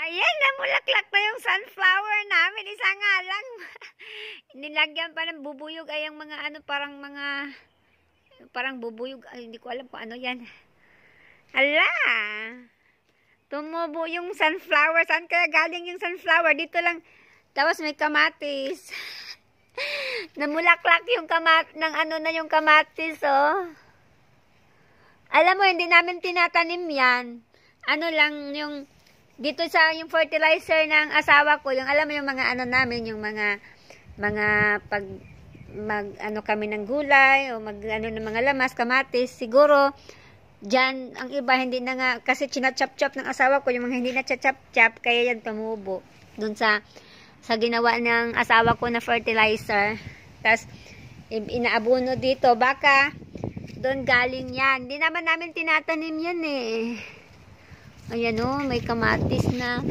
Ayan, namulaklak na yung sunflower namin. Isa nga lang. Nilagyan pa ng bubuyog ay yung mga ano, parang bubuyog. Ay, hindi ko alam kung ano yan. Ala! Tumubo yung sunflower. Saan kaya galing yung sunflower? Dito lang. Tapos may kamatis. Namulaklak yung yung kamatis, oh. Alam mo, hindi namin tinatanim yan. Ano lang yung dito sa yung fertilizer ng asawa ko, yung alam mo yung mga ano namin, yung mga pag ano kami ng gulay o mag ano ng mga lamas, kamatis, siguro diyan ang iba hindi na nga kasi china-chop-chop ng asawa ko yung mga hindi na chop-chop kaya yan tumubo doon sa ginawa ng asawa ko na fertilizer. Tas inaabono dito, baka doon galing yan. Hindi naman namin tinatanim yan eh. Ayan o, may kamatis na.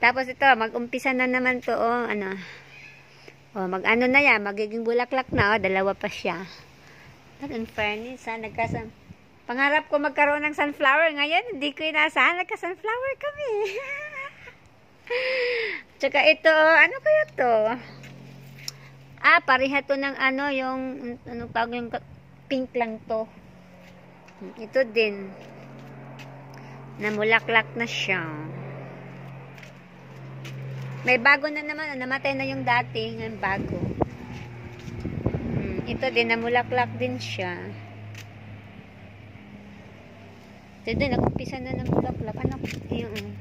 Tapos ito, mag-umpisa na naman to, oh, ano. Oh, mag-ano na yan, magiging bulaklak na, oh, dalawa pa siya. But in fairness, pangarap ko magkaroon ng sunflower. Ngayon, hindi ko inaasahan, nagka-sunflower kami. Tsaka ito, ano kaya to? Ah, pareha to ng ano, yung, ano tawag yung pink lang to. Ito din. Namulaklak na siya. May bago na naman. Namatay na yung dati. Ngayon bago. Ito din. Namulaklak din siya. Ito din. Nag-umpisa na namulaklak. Ano? Yung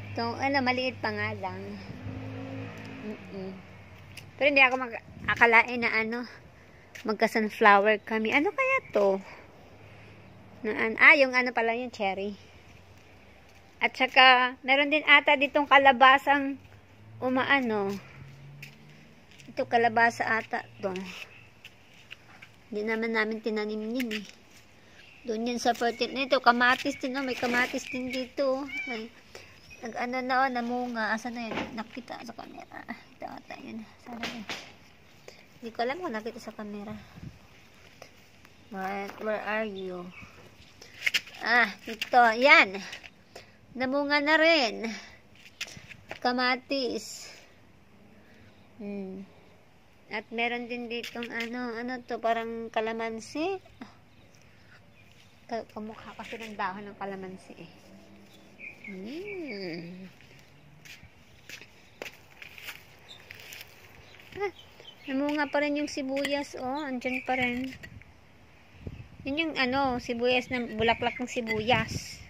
ito. Ano? Maliit pa nga lang. Pero hindi ako akalain na ano. Magka-sunflower kami. Ano kaya to? Yung ano pala yung cherry. At saka, meron din ata ditong kalabasang umaano. Ito kalabasa ata to. Hindi naman namin tinanim yun eh. Doon yan sa fertile. Ito, kamatis din. Oh. May kamatis din dito. Nag-ano na oh, namunga. Asa na yun? Nakita sa camera. Ito ata yun. Sana yun. Hindi ko alam kung nakita sa camera. Where are you? Ito. Yan. Namunga na rin. Kamatis. At meron din ditong ano to, parang kalamansi. Kamukha kasi ng dahon ng kalamansi eh. Namunga pa rin yung sibuyas, oh. Andyan pa rin. Yun yung ano, sibuyas na bulaklak ng sibuyas.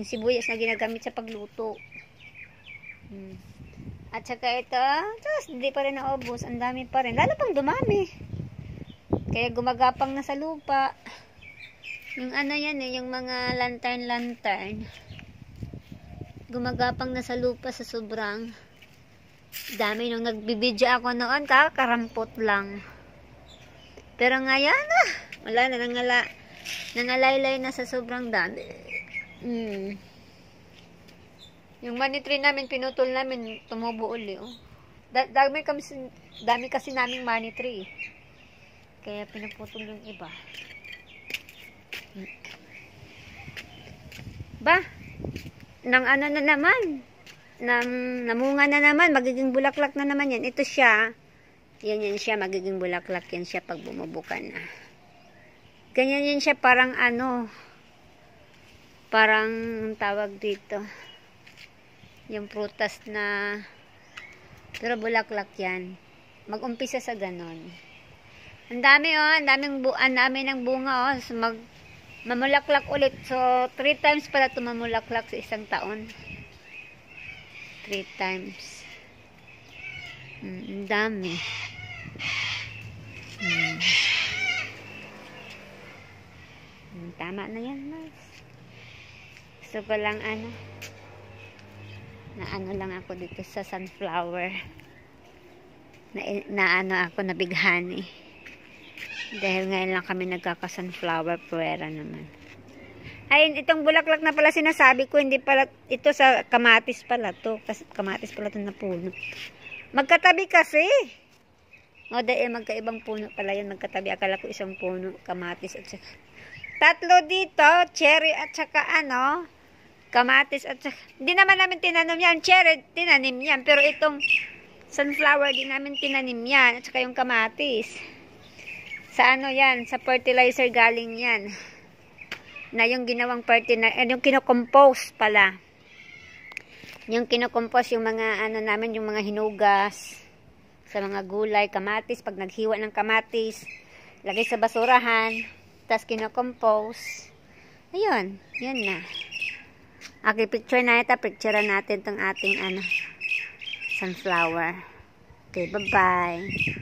Yung sibuyas na ginagamit sa pagluto. At saka ito, tapos hindi pa rin naubos. Ang dami pa rin. Lalo pang dumami. Kaya gumagapang na sa lupa. Yung ano yan eh, yung mga lantern. Gumagapang na sa lupa sa sobrang dami. Nung nagbibidya ako noon, kakarampot lang. Pero ngayon, wala na, nangalaylay na sa sobrang dami. Yung money tree namin, pinutol namin, tumubo uli. Oh. Dami kasi naming money tree. Kaya pinuputol yung iba. Ba? Nang ano na naman. Namunga na naman, magiging bulaklak na naman yan. Ito siya. Yan siya, magiging bulaklak yan siya pag bumubuka na. Ganyan yan siya, parang ano, parang tawag dito, yung prutas na, pero bulaklak yan. Mag-umpisa sa ganon. Ang dami oh, ang dami ng bunga oh. So, mamulaklak ulit. So, 3 times pala ito mamulaklak sa isang taon. 3 times. Ang dami. Tama na yan, mas. Gusto ko lang na lang ako dito sa sunflower. Nabighani. Dahil ngayon lang kami nagkaka-sunflower, puwera naman. Ayun, itong bulaklak na pala sinasabi ko, hindi pala, ito sa kamatis pala to. Kamatis pala ito na puno. Magkatabi kasi. O, dahil magkaibang puno pala yun, magkatabi. Akala ko isang puno, kamatis at saka. 3 dito, cherry at saka kamatis at hindi naman namin tinanim yan. Cherry, tinanim yan. Pero itong sunflower, di namin tinanim yan. At saka yung kamatis. Sa ano yan? Sa fertilizer galing yan. Na yung ginawang yung kinocompose pala. Yung kinocompose yung mga ano namin, yung mga hinugas sa mga gulay, kamatis. Pag naghiwa ng kamatis, lagay sa basurahan, tapos kinocompose. Ayun, yun na. Okay, picture na ito. Picturean natin tong ating sunflower. Okay, bye-bye.